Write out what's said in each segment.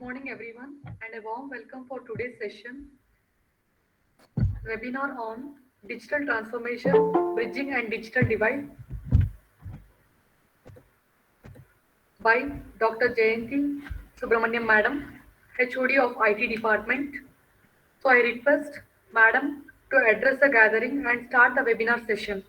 morning everyone and a warm welcome for today's session webinar on digital transformation, bridging and digital divide by Dr. Jayanthi Madam, HOD of IT department. So I request Madam to address the gathering and start the webinar session.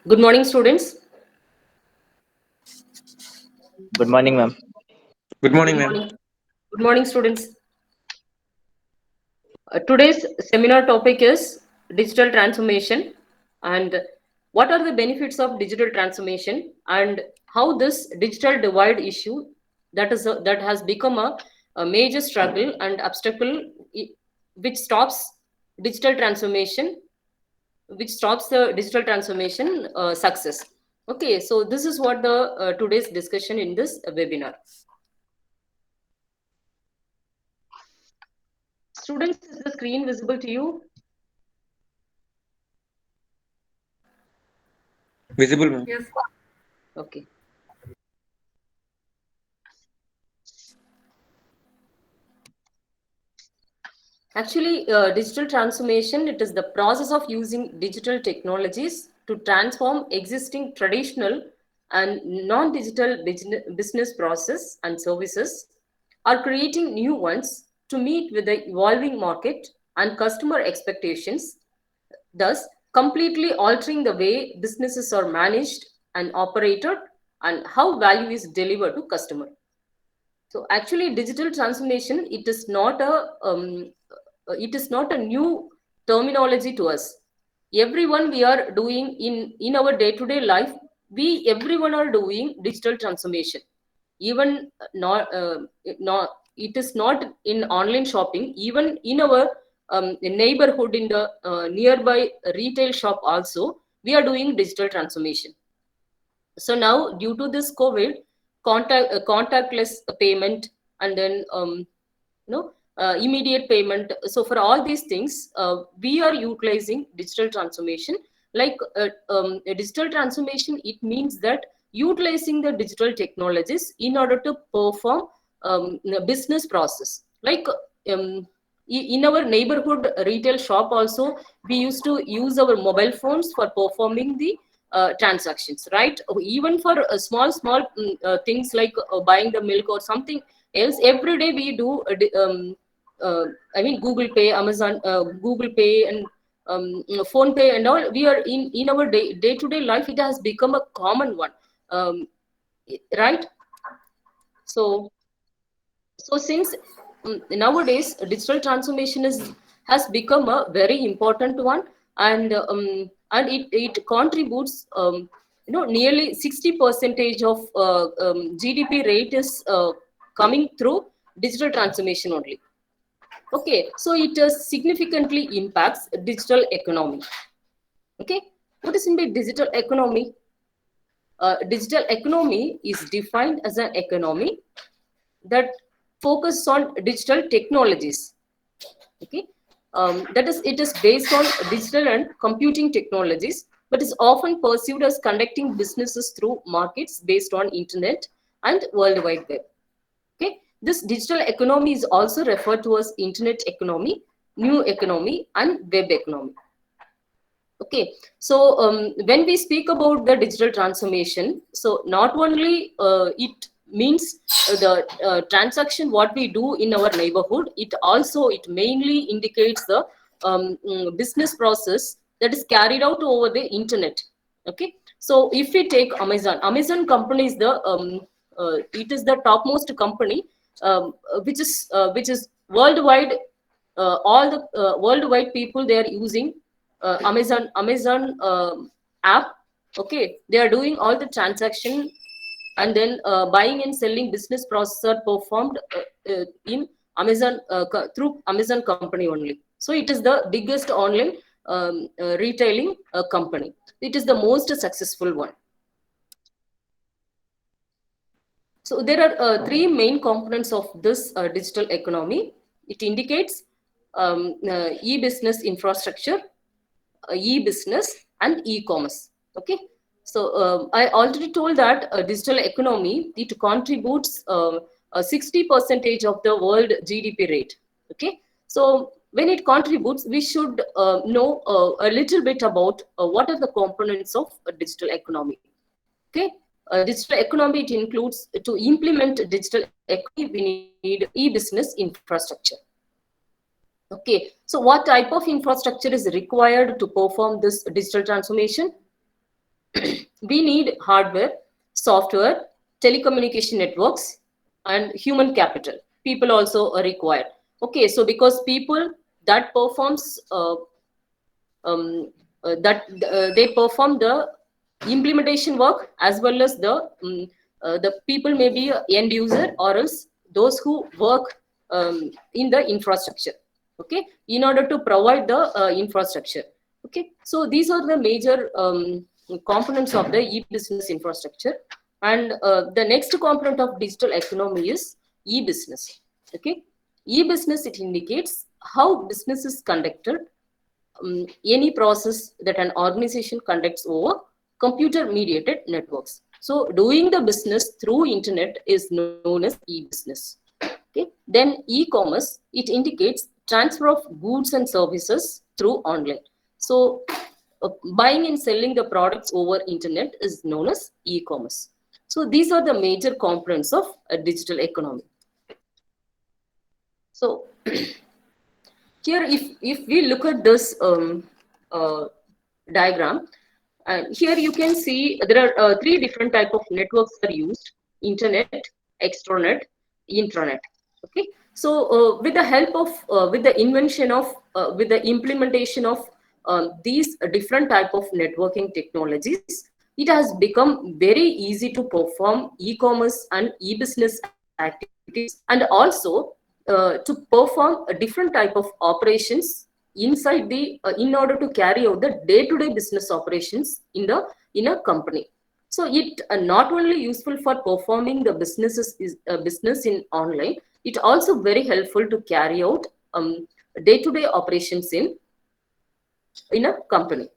Good morning, students. Good morning, ma'am. Good morning, ma'am. Good morning, students. Today's seminar topic is digital transformation and what are the benefits of digital transformation and how this digital divide issue that has become a major struggle and obstacle which stops digital transformation, which stops the digital transformation success. Okay, so this is what the today's discussion in this webinar. Students, is the screen visible to you? Visible, ma'am. Yes. Okay. Actually, digital transformation, it is the process of using digital technologies to transform existing traditional and non-digital business process and services, or creating new ones to meet with the evolving market and customer expectations, thus completely altering the way businesses are managed and operated and how value is delivered to customer. So actually, digital transformation, it is not a new terminology to us. Everyone we are doing in our day-to-day life, we everyone are doing digital transformation. Even not it is not in online shopping. Even in our neighborhood, in the nearby retail shop, also we are doing digital transformation. So now, due to this COVID, contactless payment, and then immediate payment. So for all these things, we are utilizing digital transformation. Like a digital transformation, it means that utilizing the digital technologies in order to perform business process. Like in our neighborhood retail shop also, we used to use our mobile phones for performing the transactions, right? Even for small things like buying the milk or something else, every day we do Google Pay, Amazon, Google Pay, and Phone Pay, and all. We are in our day to day life. It has become a common one, right? So since nowadays digital transformation has become a very important one, and it contributes nearly 60% of GDP rate is coming through digital transformation only. Okay, so it significantly impacts digital economy. Okay, what is in the digital economy? Digital economy is defined as an economy that focus on digital technologies. Okay, that is, it is based on digital and computing technologies, but is often perceived as conducting businesses through markets based on internet and world wide web. Okay, this digital economy is also referred to as internet economy, new economy, and web economy. Okay, so when we speak about the digital transformation, so not only it means the transaction what we do in our neighborhood, it mainly indicates the business process that is carried out over the internet. Okay, so if we take Amazon company is it is the topmost company, which is worldwide. All the worldwide people, they are using Amazon app. Okay, they are doing all the transaction, and then buying and selling business process are performed in Amazon through Amazon company only. So it is the biggest online retailing company. It is the most successful one. So there are three main components of this digital economy. It indicates e-business infrastructure, e-business, and e-commerce. Okay, so I already told that digital economy, it contributes 60% of the world GDP rate. Okay, so when it contributes, we should know a little bit about what are the components of digital economy. Okay, digital economy, it includes, to implement digital economy, we need e-business infrastructure. Okay, so what type of infrastructure is required to perform this digital transformation? We need hardware, software, telecommunication networks, and human capital. People also are required. Okay, so because people that performs they perform the implementation work, as well as the people may be end user, or else those who work in the infrastructure. Okay, in order to provide the infrastructure. Okay, so these are the major components of the e-business infrastructure. And the next component of digital economy is e-business. Okay, e-business, it indicates how business is conducted, any process that an organization conducts over computer mediated networks. So doing the business through internet is known as e-business. Okay, then e-commerce, it indicates transfer of goods and services through online. So buying and selling the products over internet is known as e-commerce. So these are the major components of a digital economy. So here, if we look at this uh, diagram, and here you can see there are three different type of networks are used: internet, extranet, intranet. Okay, so with the help of with the invention of with the implementation of these different type of networking technologies, it has become very easy to perform e-commerce and e-business activities, and also to perform a different type of operations inside the in order to carry out the day-to-day business operations in a company. So it not only useful for performing the business in online, it also very helpful to carry out day-to-day operations in a company.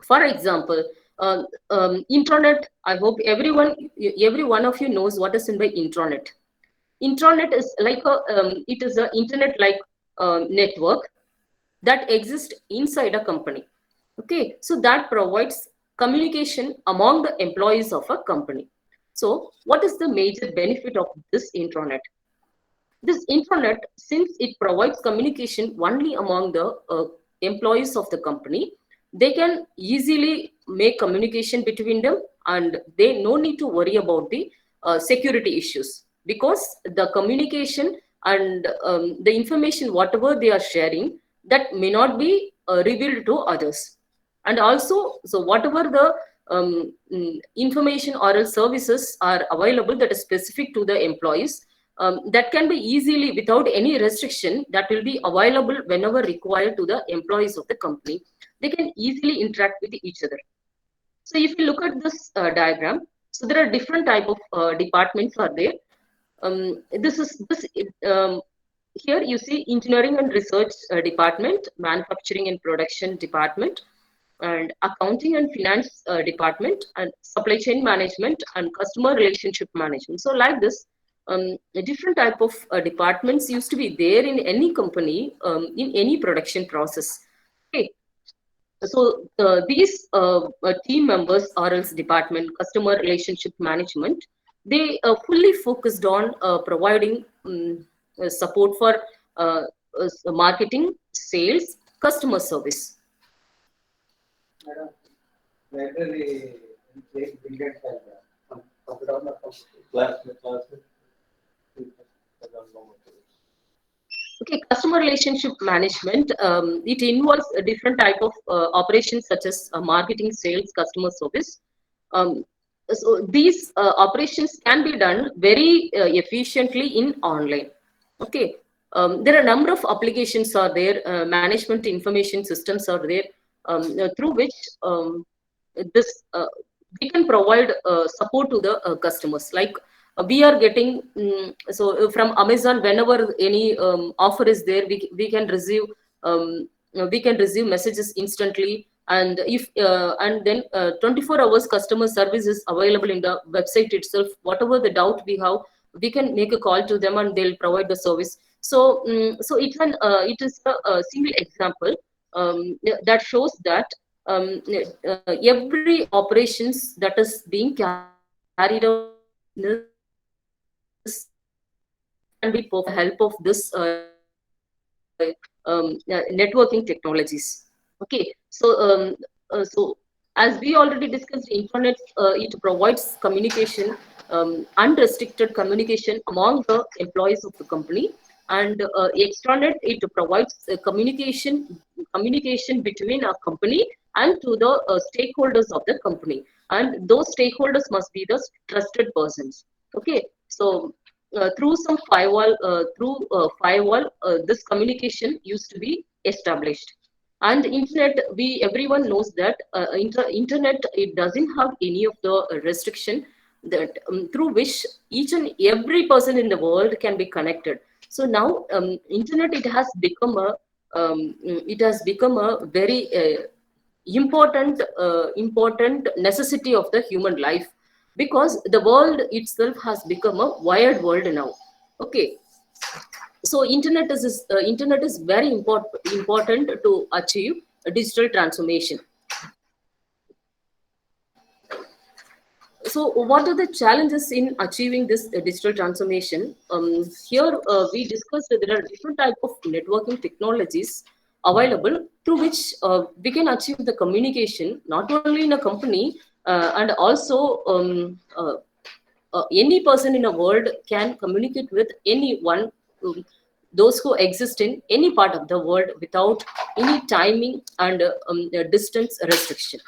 For example, intranet, I hope every one of you knows what is in the intranet. Intranet is like it is an internet like network that exists inside a company. Okay, so that provides communication among the employees of a company. So what is the major benefit of this intranet? This intranet, since it provides communication only among the employees of the company, they can easily make communication between them, and they no need to worry about the security issues, because the communication and the information whatever they are sharing, that may not be revealed to others. And also, so whatever the information or else services are available that is specific to the employees, that can be easily, without any restriction, that will be available whenever required to the employees of the company. They can easily interact with each other. So if you look at this diagram, so there are different type of departments are there. Here you see engineering and research department, manufacturing and production department, and accounting and finance department, and supply chain management, and customer relationship management. So like this, different type of departments used to be there in any company, in any production process. Okay, so these team members, or else department, customer relationship management, they fully focused on providing support for marketing, sales, customer service. Okay, customer relationship management, it involves a different type of operations such as marketing, sales, customer service. Um, so these operations can be done very efficiently in online. Okay, there are a number of applications are there, management information systems are there, through which this we can provide support to the customers. Like we are getting from Amazon, whenever any offer is there, we can receive messages instantly, and if and then 24 hours customer service is available in the website itself. Whatever the doubt we have, we can make a call to them and they'll provide the service. So it is a single example that shows that every operations that is being carried out in this can be performed with the help of this networking technologies. Okay, so as we already discussed, internet it provides communication, unrestricted communication among the employees of the company, and extranet it provides communication between a company and to the stakeholders of the company, and those stakeholders must be the trusted persons. Okay, so through firewall, this communication used to be established. And internet, we everyone knows that internet it doesn't have any of the restriction that through which each and every person in the world can be connected. So now internet it has become a very important necessity of the human life, because the world itself has become a wired world now. Okay, so internet is very important to achieve a digital transformation. So what are the challenges in achieving this digital transformation? Here we discussed that there are different type of networking technologies available through which we can achieve the communication not only in a company, and also any person in the world can communicate with anyone, um, those who exist in any part of the world without any timing and distance restriction.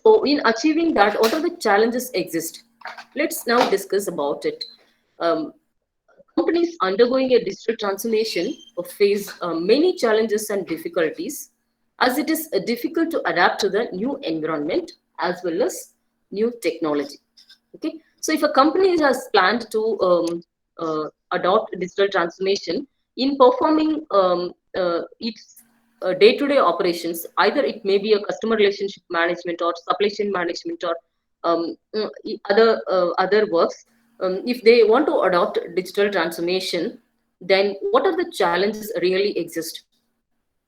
So in achieving that, what are the challenges exist? Let's now discuss about it. Um, Companies undergoing a digital transformation face many challenges and difficulties, as it is difficult to adapt to the new environment as well as new technology. Okay, so if a company has planned to adopt digital transformation in performing its day-to-day operations, either it may be a customer relationship management or supply chain management or other works. If they want to adopt digital transformation, then what are the challenges really exist?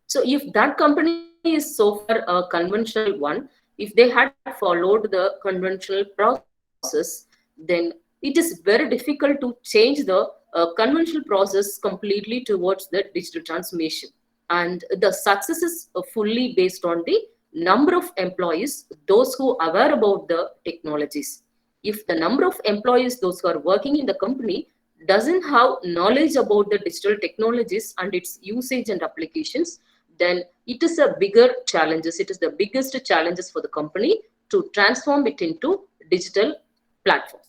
So if that company is so far a conventional one, if they had followed the conventional process, then it is very difficult to change the conventional process completely towards the digital transformation. And the success is fully based on the number of employees, those who are aware about the technologies. If the number of employees, those who are working in the company, doesn't have knowledge about the digital technologies and its usage and applications, then it is a bigger challenges. It is the biggest challenges for the company to transform it into digital platform.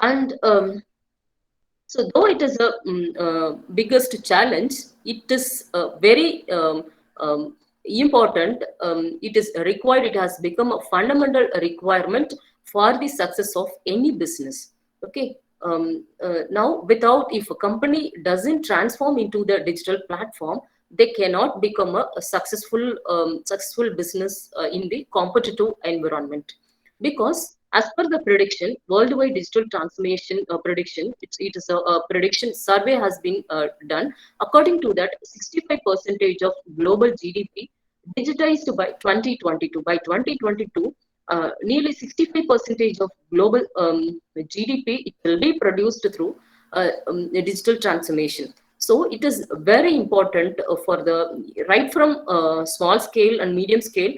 And so though it is a biggest challenge, it is very important. It is required. It has become a fundamental requirement for the success of any business. Okay. Now, without, if a company doesn't transform into the digital platform, they cannot become a successful business in the competitive environment. Because as per the prediction, worldwide digital transformation prediction, it is a prediction survey has been done. According to that, 65% of global GDP digitized by 2022. By 2022, nearly 65% of global GDP it will be produced through digital transformation. So it is very important for the right from small scale and medium scale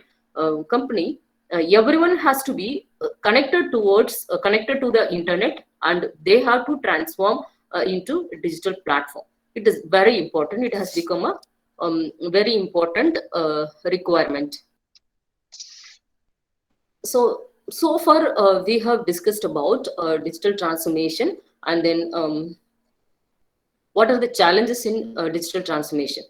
company. Everyone has to be connected to the internet and they have to transform into a digital platform. It is very important. It has become a very important requirement. So far we have discussed about digital transformation, and then what are the challenges in digital transformation.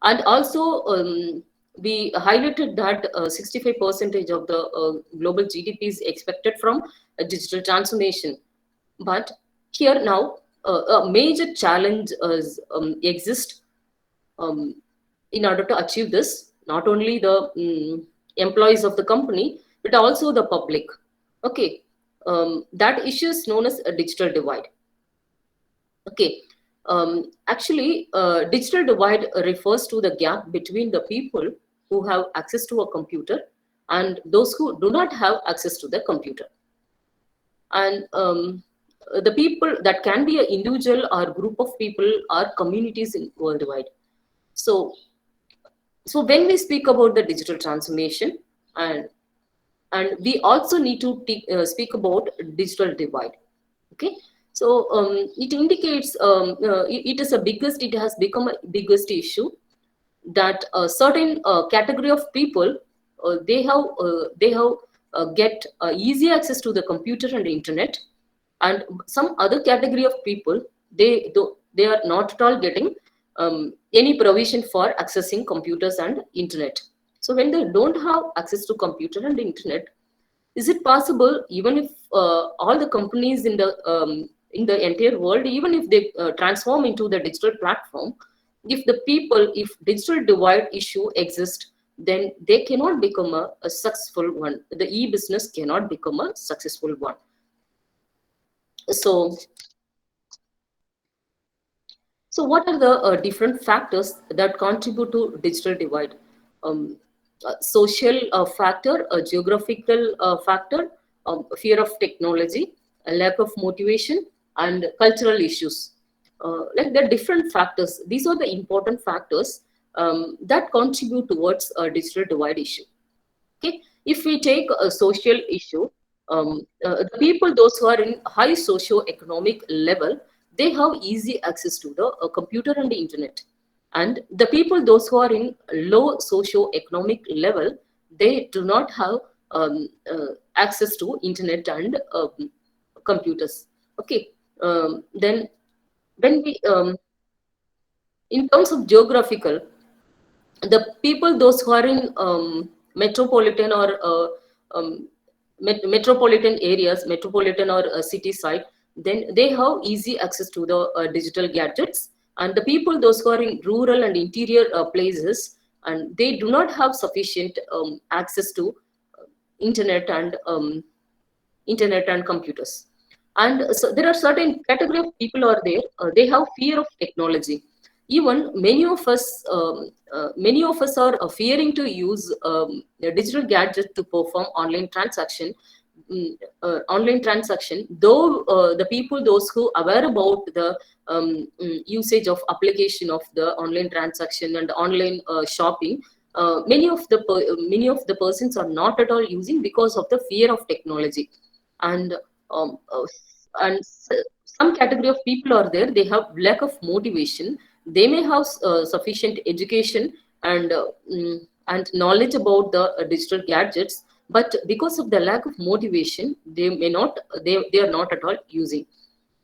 And also we highlighted that 65% of the global GDP is expected from digital transformation. But here now a major challenge exists um, in order to achieve this. Not only the employees of the company, but also the public. Okay, that issue is known as a digital divide. Okay, actually, digital divide refers to the gap between the people who have access to a computer and those who do not have access to the computer. And the people that can be an individual or group of people or communities in worldwide. So when we speak about the digital transformation, and we also need to speak about digital divide. Okay, so it indicates it has become a biggest issue that a certain category of people they have get easy access to the computer and the internet, and some other category of people they are not at all getting any provision for accessing computers and internet. So when they don't have access to computer and internet, is it possible, even if all the companies in the entire world, even if they transform into the digital platform, if digital divide issue exists, then they cannot become a successful one. The e-business cannot become a successful one. So what are the different factors that contribute to digital divide? Social factor, a geographical factor, fear of technology, a lack of motivation, and cultural issues. Like the different factors, these are the important factors that contribute towards a digital divide issue. Okay, if we take a social issue, the people those who are in high socio-economic level, they have easy access to the computer and the internet, and the people those who are in low socio-economic level, they do not have access to internet and computers. Okay, then when we in terms of geographical, the people those who are in metropolitan or metropolitan areas, metropolitan or city side, then they have easy access to the digital gadgets. And the people those who are in rural and interior places, and they do not have sufficient access to internet and computers. And so there are certain category of people are there, they have fear of technology. Even many of us are fearing to use the digital gadget to perform online transaction, though the people those who aware about the usage of application of the online transaction and online shopping, many of the persons are not at all using because of the fear of technology. And um, uh, some category of people are there, they have lack of motivation. They may have sufficient education and knowledge about the digital gadgets, but because of the lack of motivation, they are not at all using.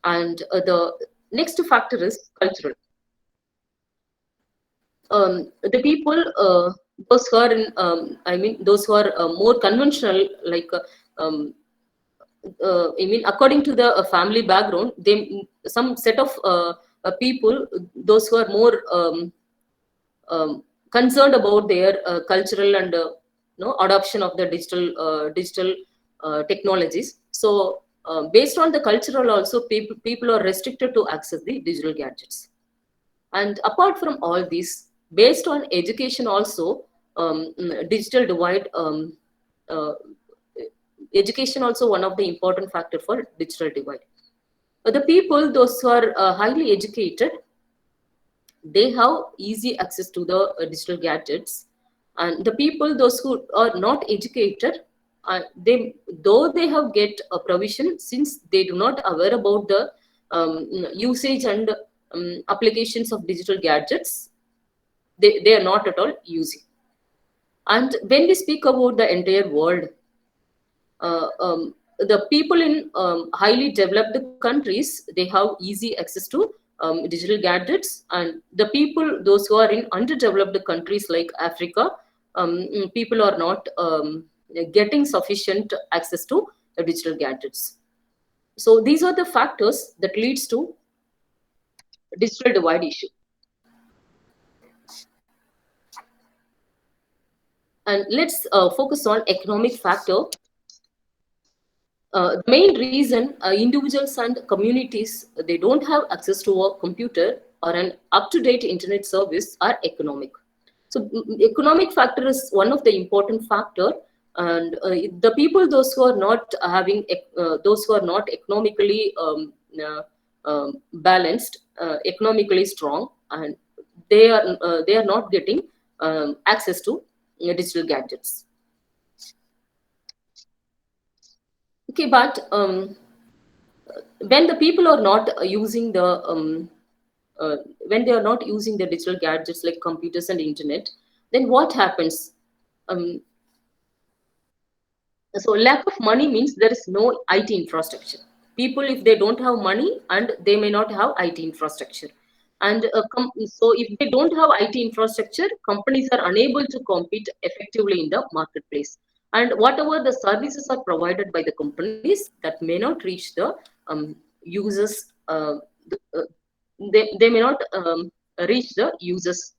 And the next factor is cultural. The people those who are in those who are more conventional, like according to the family background, they some set of people, those who are more concerned about their cultural and adoption of the digital technologies. So based on the cultural also, people are restricted to access the digital gadgets. And apart from all these, based on education also, digital divide, uh, education also one of the important factor for digital divide. The people those who are highly educated, they have easy access to the digital gadgets, and the people those who are not educated, they, though they have get a provision, since they do not aware about the usage and applications of digital gadgets, they are not at all using. And when we speak about the entire world, the people in highly developed countries, they have easy access to digital gadgets, and the people, those who are in underdeveloped countries like Africa, people are not getting sufficient access to digital gadgets. So these are the factors that leads to digital divide issue. And let's focus on economic factor. The main reason individuals and communities, they don't have access to a computer or an up-to-date internet service are economic. So economic factor is one of the important factor, and the people, those who are not having, those who are not economically balanced, economically strong, and they are not getting access to digital gadgets. Okay, but when the people are not using the when they are not using the digital gadgets like computers and internet, then what happens? Um, so lack of money means there is no IT infrastructure. People, if they don't have money, and they may not have IT infrastructure, and so if they don't have IT infrastructure, companies are unable to compete effectively in the marketplace, and whatever the services are provided by the companies, that may not reach the users, they may not reach the users,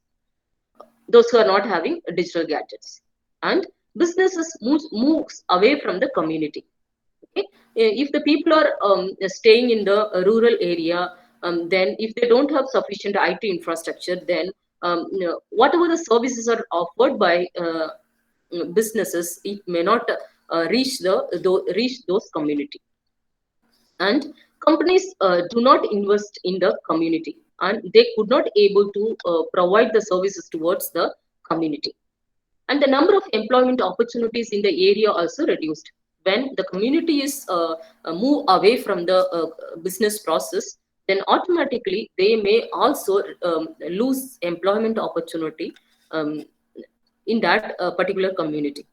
those who are not having digital gadgets, and businesses moves away from the community. Okay, if the people are staying in the rural area, then if they don't have sufficient IT infrastructure, then whatever the services are offered by businesses, it may not reach those community, and companies do not invest in the community, and they could not able to provide the services towards the community, and the number of employment opportunities in the area also reduced. When the community is move away from the business process, then automatically they may also lose employment opportunity um, in that particular community,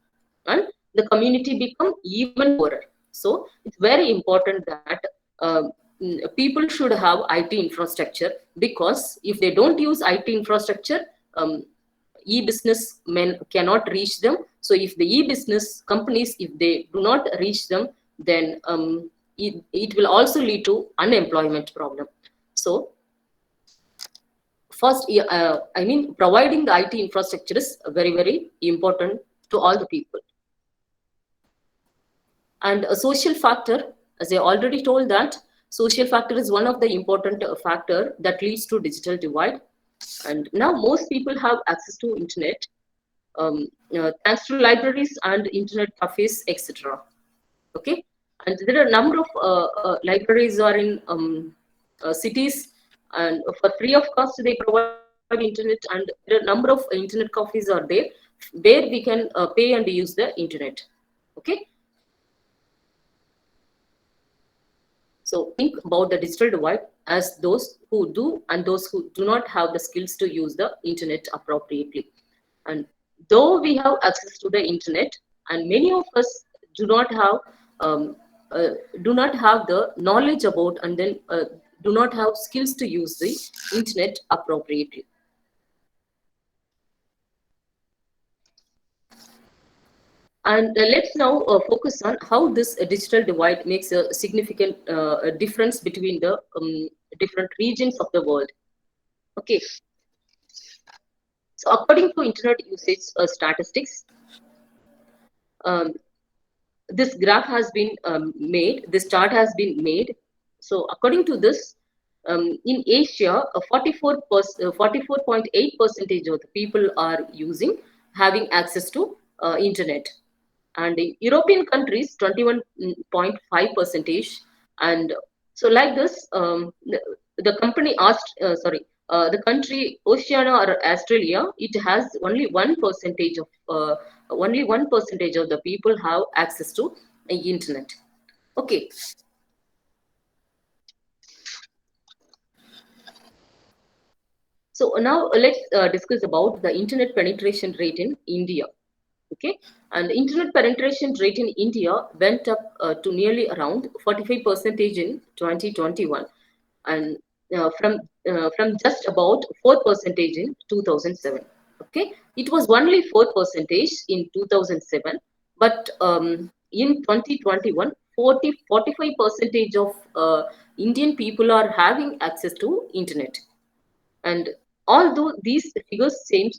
and the community become even poorer. So it's very important that people should have IT infrastructure, because if they don't use IT infrastructure, e-business men cannot reach them. So if the e-business companies, if they do not reach them, then it will also lead to unemployment problem. So first, I mean, providing the IT infrastructure is very important to all the people. And a social factor, as I already told, that social factor is one of the important factor that leads to digital divide. And now most people have access to internet, thanks to libraries and internet cafes, etc. Okay, and there are a number of libraries are in cities, and for free of cost they provide internet, and there are a number of internet cafes are there where we can pay and use the internet. Okay, so think about the digital divide as those who do and those who do not have the skills to use the internet appropriately. And though we have access to the internet, and many of us do not have um, do not have the knowledge about, and then do not have skills to use the internet appropriately. And let's now focus on how this digital divide makes a significant difference between the different regions of the world. Okay, so according to internet usage statistics, um, this graph has been made, this chart has been made. So according to this, in Asia, 44.8% of the people are having access to internet. And in European countries, 21.5 percentage. And so like this, the company asked, the country Oceania or Australia, it has only 1% of the people have access to internet. Okay. So now let's discuss about the internet penetration rate in India. Okay, and the internet penetration rate in India went up to nearly around 45% in 2021, and from just about 4% in 2007. Okay, it was only 4% in 2007, but in 2021, 45% of Indian people are having access to internet. And although these figures seem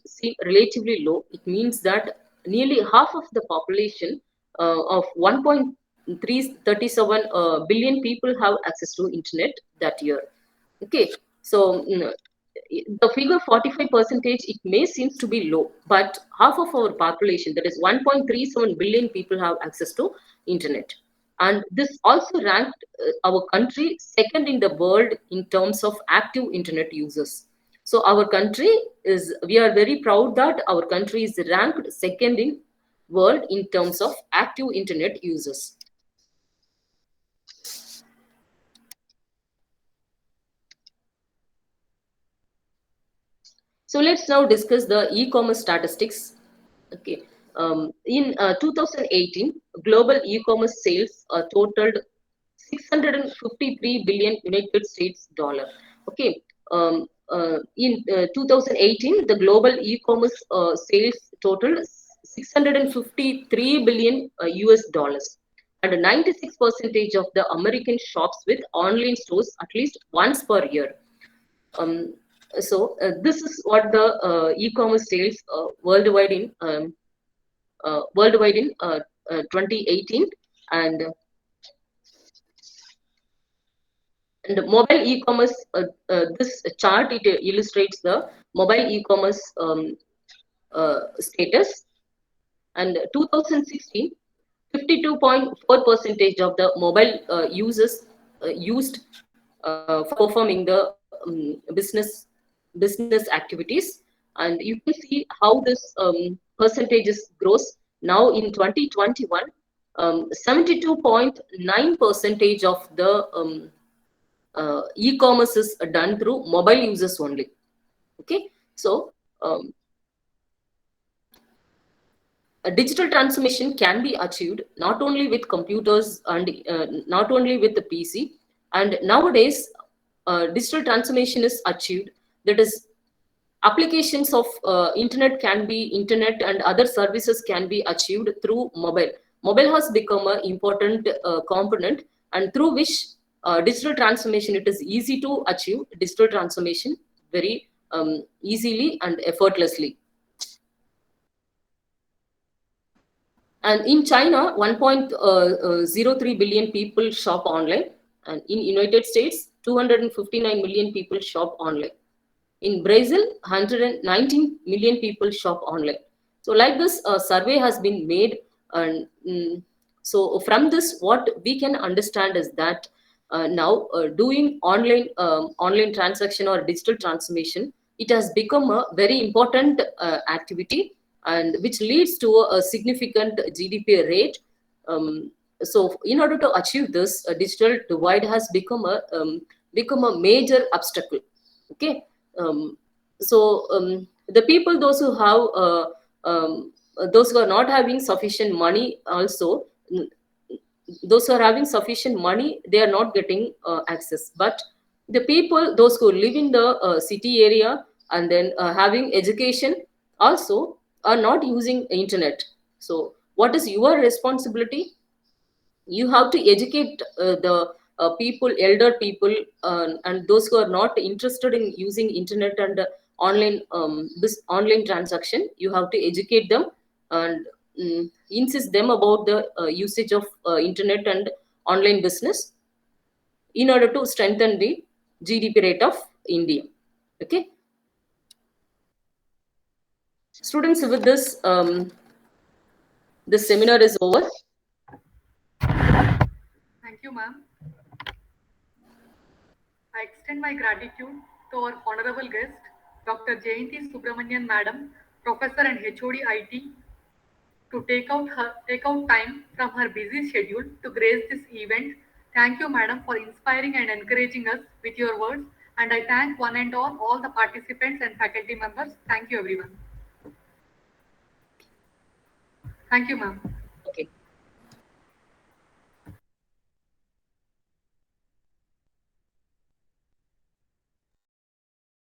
relatively low, it means that nearly half of the population of 1.337 billion people have access to internet that year. Okay, so the figure 45 percentage, it may seems to be low, but half of our population, that is 1.37 billion people, have access to internet. And this also ranked our country second in the world in terms of active internet users. So our country is, we are very proud that our country is ranked second in world in terms of active internet users. So let's now discuss the e-commerce statistics. Okay. In 2018, global e-commerce sales totaled 653 billion United States dollar. Okay. In 2018, the global e-commerce sales totaled 653 billion US dollars, and 96% of the American shops with online stores at least once per year. Um, so this is what the e-commerce sales worldwide in 2018. and and mobile e-commerce, this chart, it illustrates the mobile e-commerce status. And 2016, 52.4% of the mobile users used for performing the business activities. And you can see how this percentages grows. Now in 2021, 72.9% of the e-commerce is done through mobile users only. Okay, so a digital transformation can be achieved not only with computers and not only with the PC. And nowadays, digital transformation is achieved, that is, applications of internet and other services can be achieved through mobile has become an important component, and through which digital transformation, it is easy to achieve digital transformation very easily and effortlessly. And in China, 1.03 billion people shop online, and in United States, 259 million people shop online. In Brazil, 119 million people shop online. So like this, a survey has been made, and so from this, what we can understand is that now doing online transaction or digital transformation, it has become a very important activity, and which leads to a significant GDP rate. So in order to achieve this, a digital divide has become a major obstacle. Okay. The people, those who are not having sufficient money, also those who are having sufficient money, they are not getting access. But the people, those who live in the city area, and then having education, also are not using internet. So what is your responsibility? You have to educate the people, elder people, and those who are not interested in using internet and this online transaction. You have to educate them and insist them about the usage of internet and online business in order to strengthen the GDP rate of India. Okay, students, with this, this seminar is over. Thank you, ma'am. I extend my gratitude to our honorable guest, Dr. Jayanthi Subramanian Madam, Professor and HOD IT, to take out time from her busy schedule to grace this event. Thank you, Madam, for inspiring and encouraging us with your words. And I thank one and all the participants and faculty members. Thank you, everyone. Thank you, ma'am. Okay.